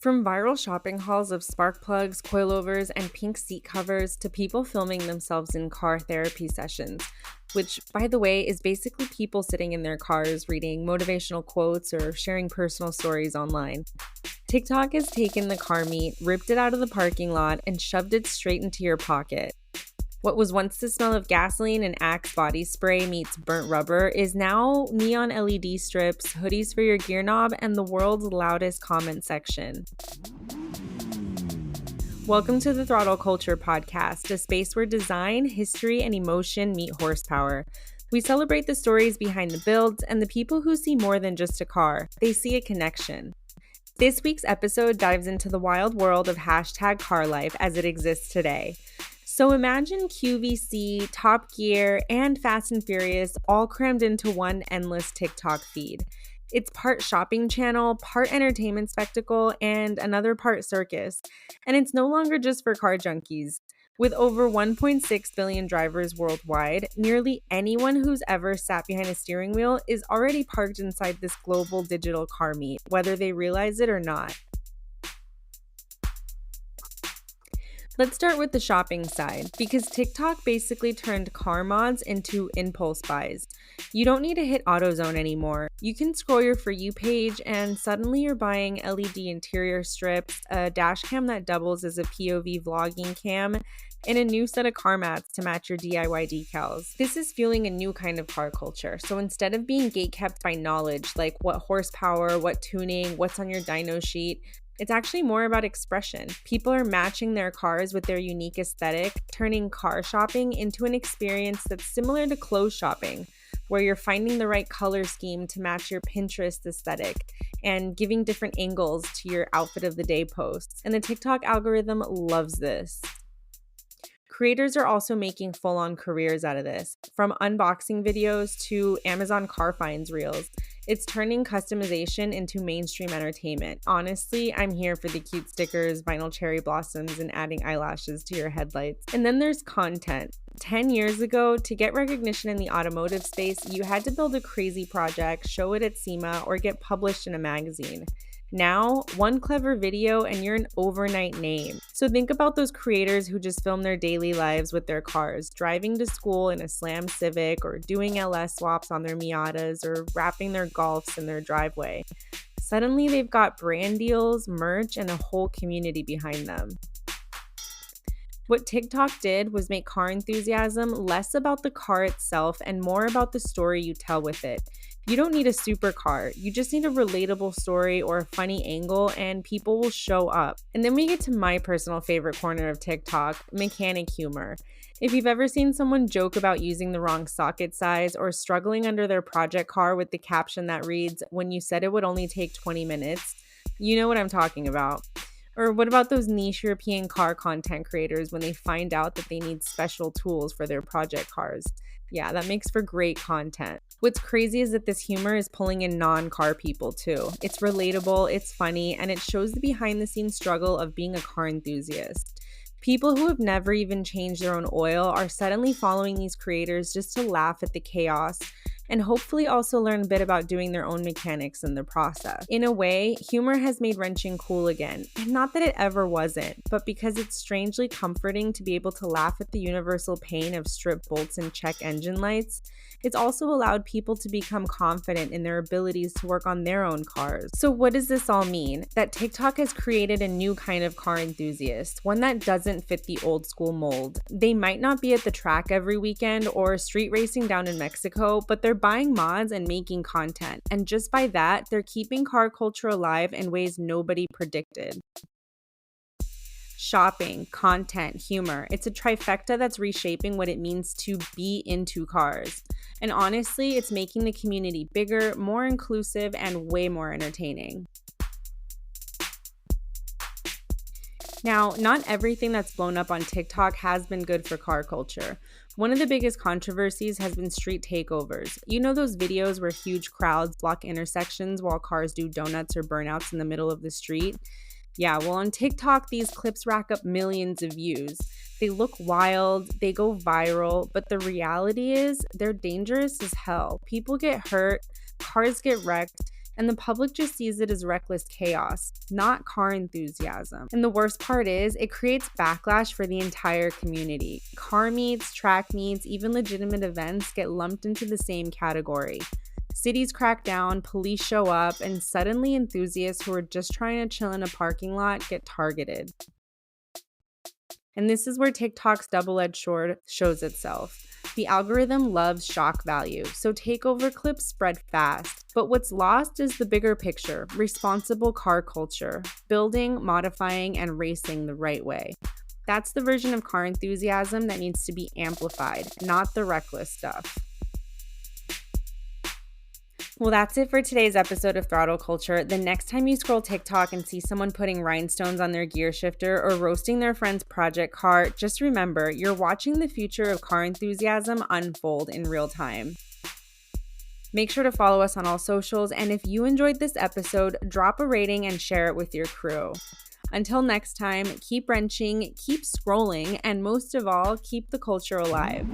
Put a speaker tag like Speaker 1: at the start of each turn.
Speaker 1: From viral shopping hauls of spark plugs, coilovers, and pink seat covers to people filming themselves in car therapy sessions, which, by the way, is basically people sitting in their cars reading motivational quotes or sharing personal stories online. TikTok has taken the car meat, ripped it out of the parking lot, and shoved it straight into your pocket. What was once the smell of gasoline and Axe body spray meets burnt rubber is now neon LED strips, hoodies for your gear knob, and the world's loudest comment section. Welcome to the Throttle Culture Podcast, a space where design, history, and emotion meet horsepower. We celebrate the stories behind the builds and the people who see more than just a car. They see a connection. This week's episode dives into the wild world of hashtag car life as it exists today. So imagine QVC, Top Gear, and Fast and Furious all crammed into one endless TikTok feed. It's part shopping channel, part entertainment spectacle, and another part circus. And it's no longer just for car junkies. With over 1.6 billion drivers worldwide, nearly anyone who's ever sat behind a steering wheel is already parked inside this global digital car meet, whether they realize it or not. Let's start with the shopping side, because TikTok basically turned car mods into impulse buys. You don't need to hit AutoZone anymore. You can scroll your For You page and suddenly you're buying LED interior strips, a dash cam that doubles as a POV vlogging cam, and a new set of car mats to match your DIY decals. This is fueling a new kind of car culture. So instead of being gatekept by knowledge, like what horsepower, what tuning, what's on your dyno sheet, it's actually more about expression. People are matching their cars with their unique aesthetic, turning car shopping into an experience that's similar to clothes shopping, where you're finding the right color scheme to match your Pinterest aesthetic and giving different angles to your outfit of the day posts. And the TikTok algorithm loves this. Creators are also making full-on careers out of this, from unboxing videos to Amazon car finds reels. It's turning customization into mainstream entertainment. Honestly, I'm here for the cute stickers, vinyl cherry blossoms, and adding eyelashes to your headlights. And then there's content. 10 years ago, to get recognition in the automotive space, you had to build a crazy project, show it at SEMA, or get published in a magazine. Now, one clever video and you're an overnight name. So think about those creators who just film their daily lives with their cars, driving to school in a Slam Civic, or doing LS swaps on their Miatas, or wrapping their Golfs in their driveway. Suddenly they've got brand deals, merch, and a whole community behind them. What TikTok did was make car enthusiasm less about the car itself and more about the story you tell with it. You don't need a supercar, you just need a relatable story or a funny angle, and people will show up. And then we get to my personal favorite corner of TikTok, mechanic humor. If you've ever seen someone joke about using the wrong socket size or struggling under their project car with the caption that reads, "When you said it would only take 20 minutes, you know what I'm talking about. Or what about those niche European car content creators when they find out that they need special tools for their project cars? Yeah, that makes for great content. What's crazy is that this humor is pulling in non-car people too. It's relatable, it's funny, and it shows the behind-the-scenes struggle of being a car enthusiast. People who have never even changed their own oil are suddenly following these creators just to laugh at the chaos and hopefully also learn a bit about doing their own mechanics in the process. In a way, humor has made wrenching cool again. And not that it ever wasn't, but because it's strangely comforting to be able to laugh at the universal pain of stripped bolts and check engine lights, it's also allowed people to become confident in their abilities to work on their own cars. So what does this all mean? That TikTok has created a new kind of car enthusiast, one that doesn't fit the old school mold. They might not be at the track every weekend or street racing down in Mexico, but they're buying mods and making content. And just by that, they're keeping car culture alive in ways nobody predicted. Shopping, content, humor. It's a trifecta that's reshaping what it means to be into cars. And honestly, it's making the community bigger, more inclusive, and way more entertaining. Now, not everything that's blown up on TikTok has been good for car culture. One of the biggest controversies has been street takeovers. You know those videos where huge crowds block intersections while cars do donuts or burnouts in the middle of the street? Yeah, well, on TikTok, these clips rack up millions of views. They look wild, they go viral, but the reality is they're dangerous as hell. People get hurt, cars get wrecked, and the public just sees it as reckless chaos, not car enthusiasm. And the worst part is, it creates backlash for the entire community. Car meets, track meets, even legitimate events get lumped into the same category. Cities crack down, police show up, and suddenly enthusiasts who are just trying to chill in a parking lot get targeted. And this is where TikTok's double-edged sword shows itself. The algorithm loves shock value, so takeover clips spread fast. But what's lost is the bigger picture: responsible car culture, building, modifying, and racing the right way. That's the version of car enthusiasm that needs to be amplified, not the reckless stuff. Well, that's it for today's episode of Throttle Culture. The next time you scroll TikTok and see someone putting rhinestones on their gear shifter or roasting their friend's project car, just remember, you're watching the future of car enthusiasm unfold in real time. Make sure to follow us on all socials, and if you enjoyed this episode, drop a rating and share it with your crew. Until next time, keep wrenching, keep scrolling, and most of all, keep the culture alive.